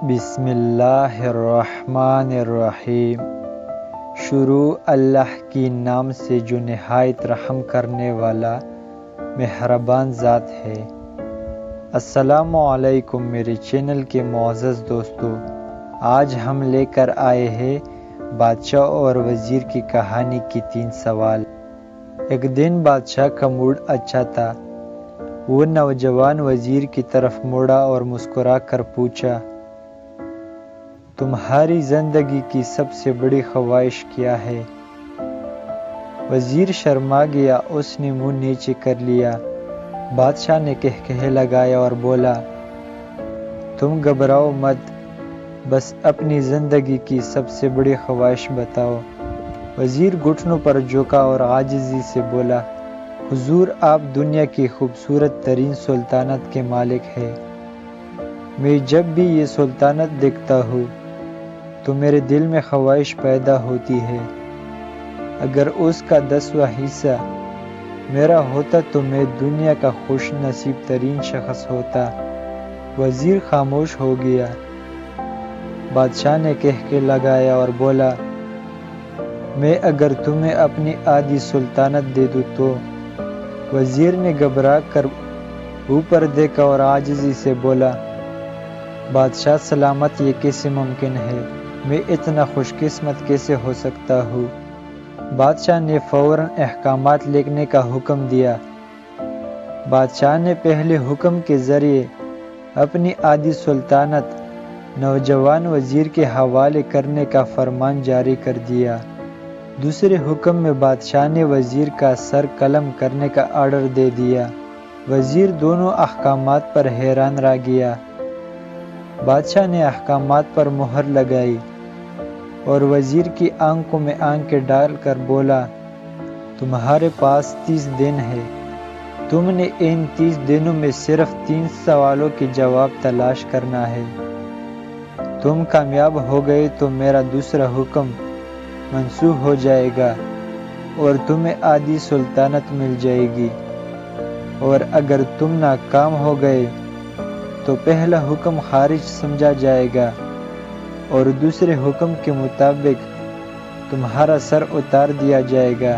بسم اللہ الرحمن الرحیم۔ شروع اللہ کی نام سے جو نہایت رحم کرنے والا مہربان ذات ہے۔ السلام علیکم میرے چینل کے معزز دوستو، آج ہم لے کر آئے ہیں بادشاہ اور وزیر کی کہانی کی 3 سوال۔ ایک دن بادشاہ کا موڈ اچھا تھا۔ وہ نوجوان وزیر کی طرف مڑا اور مسکرا کر پوچھا، تمہاری زندگی کی سب سے بڑی خواہش کیا ہے؟ وزیر شرما گیا، اس نے منہ نیچے کر لیا۔ بادشاہ نے کہکہے لگایا اور بولا، تم گھبراؤ مت، بس اپنی زندگی کی سب سے بڑی خواہش بتاؤ۔ وزیر گھٹنوں پر جھکا اور عاجزی سے بولا، حضور آپ دنیا کی خوبصورت ترین سلطنت کے مالک ہیں۔ میں جب بھی یہ سلطنت دیکھتا ہوں تو میرے دل میں خواہش پیدا ہوتی ہے۔ اگر اس کا 10واں حصہ میرا ہوتا تو میں دنیا کا خوش نصیب ترین شخص ہوتا۔ وزیر خاموش ہو گیا۔ بادشاہ نے کہکہے لگایا اور بولا، میں اگر تمہیں اپنی آدھی سلطنت دے دوں تو؟ وزیر نے گھبرا کر اوپر دیکھا اور عاجزی سے بولا، بادشاہ سلامت، یہ کیسے ممکن ہے؟ میں اتنا خوش قسمت کیسے ہو سکتا ہوں؟ بادشاہ نے فوراً احکامات لکھنے کا حکم دیا۔ بادشاہ نے پہلے حکم کے ذریعے اپنی آدھی سلطنت نوجوان وزیر کے حوالے کرنے کا فرمان جاری کر دیا۔ دوسرے حکم میں بادشاہ نے وزیر کا سر قلم کرنے کا آرڈر دے دیا۔ وزیر دونوں احکامات پر حیران رہ گیا۔ بادشاہ نے احکامات پر مہر لگائی اور وزیر کی آنکھوں میں آنکھیں ڈال کر بولا، تمہارے پاس 30 دن ہے۔ تم نے ان 30 دنوں میں صرف 3 سوالوں کے جواب تلاش کرنا ہے۔ تم کامیاب ہو گئے تو میرا دوسرا حکم منسوخ ہو جائے گا اور تمہیں آدھی سلطنت مل جائے گی، اور اگر تم ناکام ہو گئے تو پہلا حکم خارج سمجھا جائے گا اور دوسرے حکم کے مطابق تمہارا سر اتار دیا جائے گا۔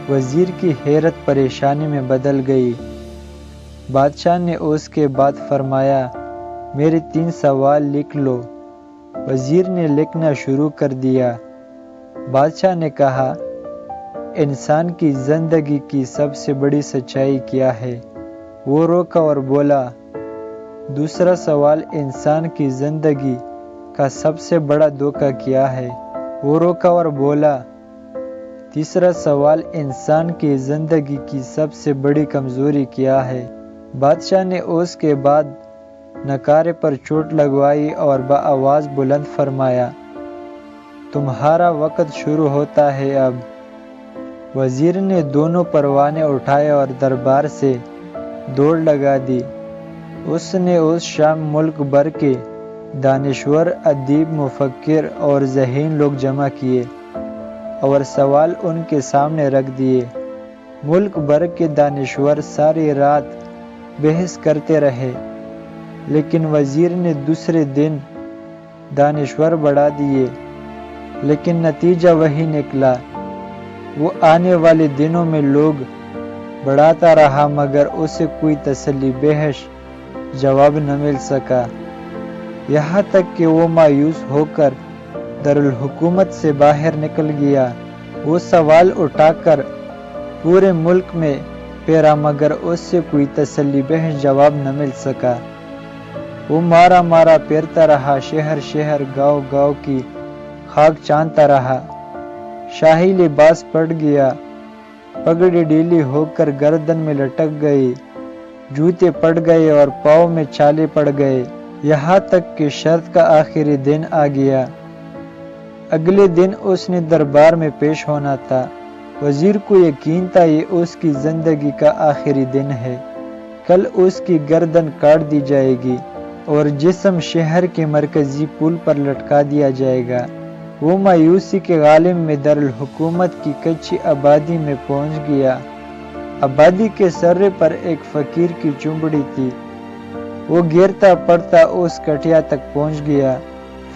وزیر کی حیرت پریشانی میں بدل گئی۔ بادشاہ نے اس کے بعد فرمایا، میرے 3 سوال لکھ لو۔ وزیر نے لکھنا شروع کر دیا۔ بادشاہ نے کہا، انسان کی زندگی کی سب سے بڑی سچائی کیا ہے؟ وہ روکا اور بولا، دوسرا سوال، انسان کی زندگی کا سب سے بڑا دھوکہ کیا ہے؟ وہ روکا اور بولا، تیسرا سوال، انسان کی زندگی کی سب سے بڑی کمزوری کیا ہے؟ بادشاہ نے اس کے بعد نکارے پر چوٹ لگوائی اور بآواز بلند فرمایا، تمہارا وقت شروع ہوتا ہے اب۔ وزیر نے دونوں پروانے اٹھائے اور دربار سے دوڑ لگا دی۔ اس نے اس شام ملک بھر کے دانشور، ادیب، مفکر اور ذہین لوگ جمع کیے اور سوال ان کے سامنے رکھ دیے۔ ملک بھر کے دانشور ساری رات بحث کرتے رہے، لیکن وزیر نے دوسرے دن دانشور بڑھا دیے، لیکن نتیجہ وہی نکلا۔ وہ آنے والے دنوں میں لوگ بڑھاتا رہا مگر اسے کوئی تسلی بخش جواب نہ مل سکا، یہاں تک کہ وہ مایوس ہو کر دارالحکومت سے باہر نکل گیا۔ وہ سوال اٹھا کر پورے ملک میں پھیرا مگر اس سے کوئی تسلی بخش جواب نہ مل سکا۔ وہ مارا مارا پھرتا رہا، شہر شہر، گاؤں گاؤں کی خاک چانتا رہا۔ شاہی لباس پھٹ گیا، پگڑی ڈھیلی ہو کر گردن میں لٹک گئی، جوتے پھٹ گئے اور پاؤں میں چھالے پڑ گئے، یہاں تک کہ شرط کا آخری دن آ گیا۔ اگلے دن اس نے دربار میں پیش ہونا تھا۔ وزیر کو یقین تھا یہ اس کی زندگی کا آخری دن ہے۔ کل اس کی گردن کاٹ دی جائے گی اور جسم شہر کے مرکزی پل پر لٹکا دیا جائے گا۔ وہ مایوسی کے عالم میں دارالحکومت کی کچی آبادی میں پہنچ گیا۔ آبادی کے سرے پر ایک فقیر کی جھونپڑی تھی۔ وہ گرتا پڑتا اس کٹیا تک پہنچ گیا۔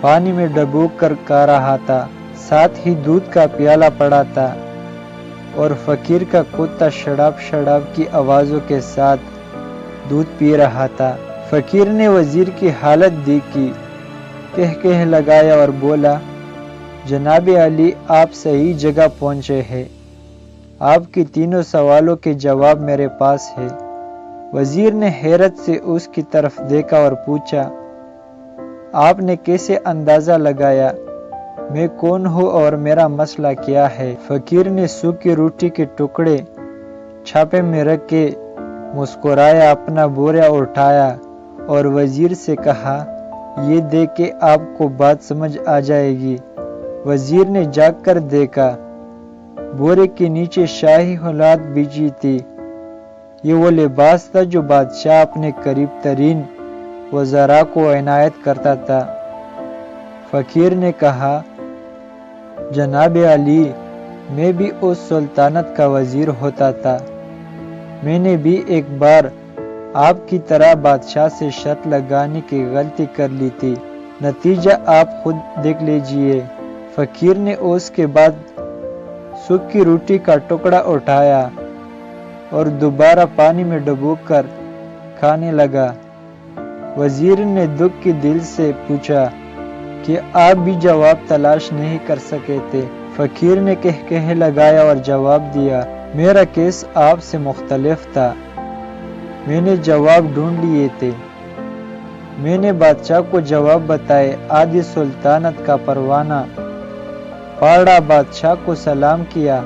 پانی میں ڈبو کر کھا رہا تھا، ساتھ ہی دودھ کا پیالہ پڑا تھا اور فقیر کا کتا شڑاب شڑاب کی آوازوں کے ساتھ دودھ پی رہا تھا۔ فقیر نے وزیر کی حالت دیکھی، کہہ لگایا اور بولا، جناب علی، آپ صحیح جگہ پہنچے ہیں، آپ کی تینوں سوالوں کے جواب میرے پاس ہے۔ وزیر نے حیرت سے اس کی طرف دیکھا اور پوچھا، آپ نے کیسے اندازہ لگایا میں کون ہوں اور میرا مسئلہ کیا ہے؟ فقیر نے سوکھی روٹی کے ٹکڑے چھاپے میں رکھ کے مسکرایا، اپنا بوریا اٹھایا اور وزیر سے کہا، یہ دیکھ کے آپ کو بات سمجھ آ جائے گی۔ وزیر نے جاگ کر دیکھا، بورے کے نیچے شاہی حلات بچھی تھی۔ یہ وہ لباس تھا جو بادشاہ اپنے قریب ترین وزراء کو عنایت کرتا تھا۔ فقیر نے کہا، جناب علی، میں بھی اس سلطنت کا وزیر ہوتا تھا، میں نے بھی ایک بار آپ کی طرح بادشاہ سے شرط لگانے کی غلطی کر لی تھی، نتیجہ آپ خود دیکھ لیجئے۔ فقیر نے اس کے بعد سوکھی روٹی کا ٹکڑا اٹھایا اور دوبارہ پانی میں ڈبو کر کھانے لگا۔ وزیر نے دکھ کے دل سے پوچھا کہ آپ بھی جواب تلاش نہیں کر سکے تھے؟ فقیر نے کہہ لگایا اور جواب دیا، میرا کیس آپ سے مختلف تھا، میں نے جواب ڈھونڈ لیے تھے، میں نے بادشاہ کو جواب بتائے، آدھی سلطنت کا پروانہ پاڑا، بادشاہ کو سلام کیا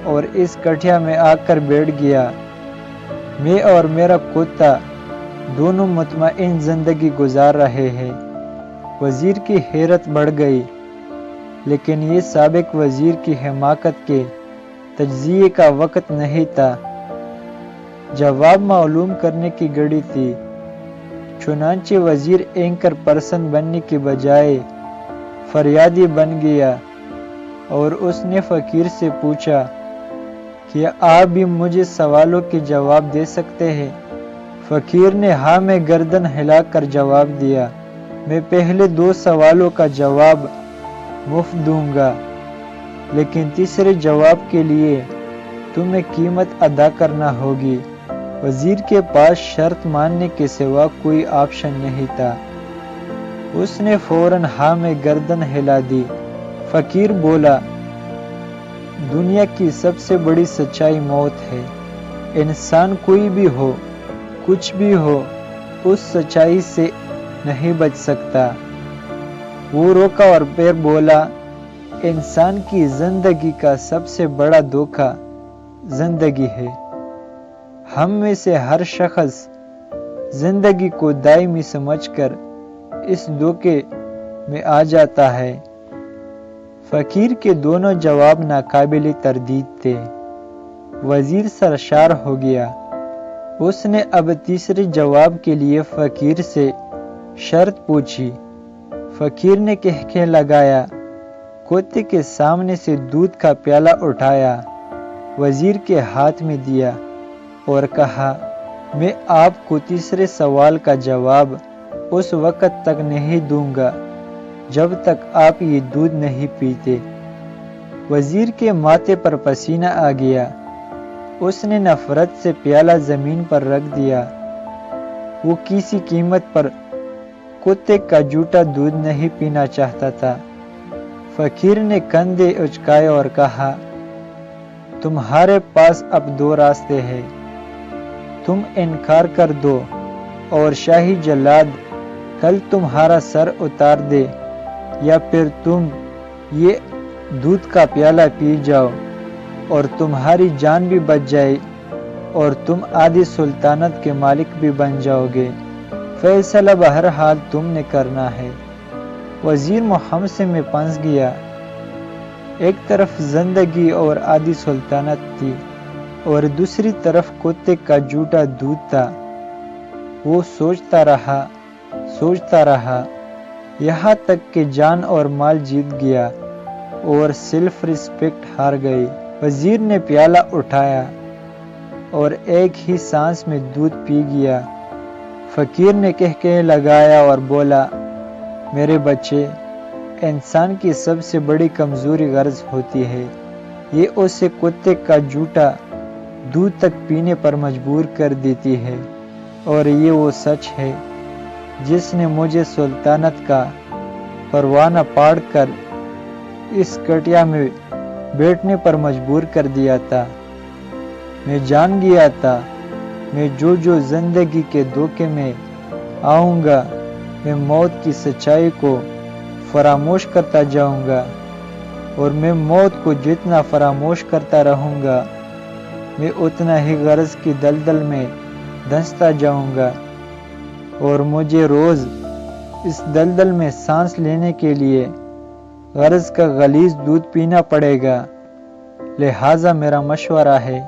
اور اس کٹیا میں آ کر بیٹھ گیا۔ میں اور میرا کتا دونوں مطمئن زندگی گزار رہے ہیں۔ وزیر کی حیرت بڑھ گئی، لیکن یہ سابق وزیر کی حماقت کے تجزیے کا وقت نہیں تھا، جواب معلوم کرنے کی گھڑی تھی۔ چنانچہ وزیر اینکر پرسن بننے کی بجائے فریادی بن گیا اور اس نے فقیر سے پوچھا، کیا آپ بھی مجھے سوالوں کے جواب دے سکتے ہیں؟ فقیر نے ہاں میں گردن ہلا کر جواب دیا، میں پہلے 2 سوالوں کا جواب مفت دوں گا، لیکن تیسرے جواب کے لیے تمہیں قیمت ادا کرنا ہوگی۔ وزیر کے پاس شرط ماننے کے سوا کوئی آپشن نہیں تھا، اس نے فوراً ہاں میں گردن ہلا دی۔ فقیر بولا، دنیا کی سب سے بڑی سچائی موت ہے، انسان کوئی بھی ہو، کچھ بھی ہو، اس سچائی سے نہیں بچ سکتا۔ وہ روکا اور پھر بولا، انسان کی زندگی کا سب سے بڑا دھوکہ زندگی ہے، ہم میں سے ہر شخص زندگی کو دائمی سمجھ کر اس دھوکے میں آ جاتا ہے۔ فقیر کے دونوں جواب ناقابل تردید تھے۔ وزیر سرشار ہو گیا، اس نے اب تیسرے جواب کے لیے فقیر سے شرط پوچھی۔ فقیر نے کہہ لگایا، کتے کے سامنے سے دودھ کا پیالہ اٹھایا، وزیر کے ہاتھ میں دیا اور کہا، میں آپ کو تیسرے سوال کا جواب اس وقت تک نہیں دوں گا جب تک آپ یہ دودھ نہیں پیتے۔ وزیر کے ماتھے پر پسینہ آ گیا، اس نے نفرت سے پیالہ زمین پر رکھ دیا۔ وہ کسی قیمت پر کتے کا جھوٹا دودھ نہیں پینا چاہتا تھا۔ فقیر نے کندھے اچکائے اور کہا، تمہارے پاس اب 2 راستے ہیں، تم انکار کر دو اور شاہی جلاد کل تمہارا سر اتار دے، یا پھر تم یہ دودھ کا پیالہ پی جاؤ اور تمہاری جان بھی بچ جائے اور تم آدھی سلطنت کے مالک بھی بن جاؤ گے، فیصلہ بہرحال تم نے کرنا ہے۔ وزیر محمسے میں پھنس گیا، ایک طرف زندگی اور آدھی سلطنت تھی اور دوسری طرف کتے کا جھوٹا دودھ تھا۔ وہ سوچتا رہا یہاں تک کہ جان اور مال جیت گیا اور سیلف ریسپیکٹ ہار گئی۔ وزیر نے پیالہ اٹھایا اور ایک ہی سانس میں دودھ پی گیا۔ فقیر نے کہکہے لگایا اور بولا، میرے بچے، انسان کی سب سے بڑی کمزوری غرض ہوتی ہے، یہ اسے کتے کا جھوٹا دودھ تک پینے پر مجبور کر دیتی ہے، اور یہ وہ سچ ہے جس نے مجھے سلطنت کا پروانہ پاڑ کر اس کٹیا میں بیٹھنے پر مجبور کر دیا تھا۔ میں جان گیا تھا میں جو زندگی کے دھوکے میں آؤں گا، میں موت کی سچائی کو فراموش کرتا جاؤں گا، اور میں موت کو جتنا فراموش کرتا رہوں گا، میں اتنا ہی غرض کی دلدل میں دھنستا جاؤں گا، اور مجھے روز اس دلدل میں سانس لینے کے لیے غرض کا غلیظ دودھ پینا پڑے گا۔ لہٰذا میرا مشورہ ہے،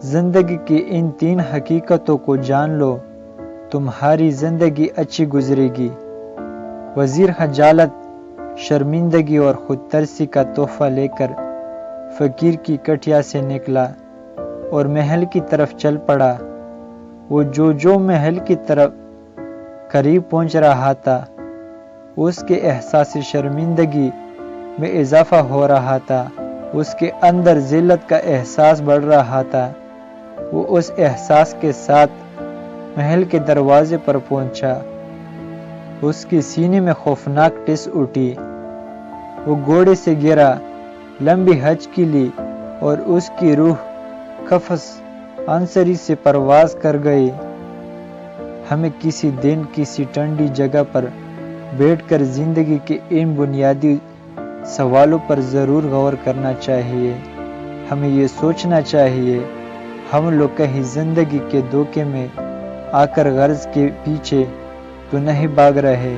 زندگی کی ان 3 حقیقتوں کو جان لو، تمہاری زندگی اچھی گزرے گی۔ وزیر خجالت، شرمندگی اور خود ترسی کا تحفہ لے کر فقیر کی کٹیا سے نکلا اور محل کی طرف چل پڑا۔ وہ جو محل کی طرف قریب پہنچ رہا تھا، اس کے احساس شرمندگی میں اضافہ ہو رہا تھا، اس کے اندر ذلت کا احساس بڑھ رہا تھا۔ وہ اس احساس کے ساتھ محل کے دروازے پر پہنچا۔ اس کے سینے میں خوفناک ٹس اٹھی۔ وہ گھوڑے سے گرا، لمبی ہچکی لی اور اس کی روح قفس عنصری سے پرواز کر گئی۔ ہمیں کسی دن کسی ٹھنڈی جگہ پر بیٹھ کر زندگی کے ان بنیادی سوالوں پر ضرور غور کرنا چاہیے۔ ہمیں یہ سوچنا چاہیے، ہم لوگ کہیں زندگی کے دھوکے میں آ کر غرض کے پیچھے تو نہیں بھاگ رہے،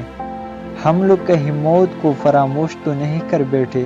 ہم لوگ کہیں موت کو فراموش تو نہیں کر بیٹھے۔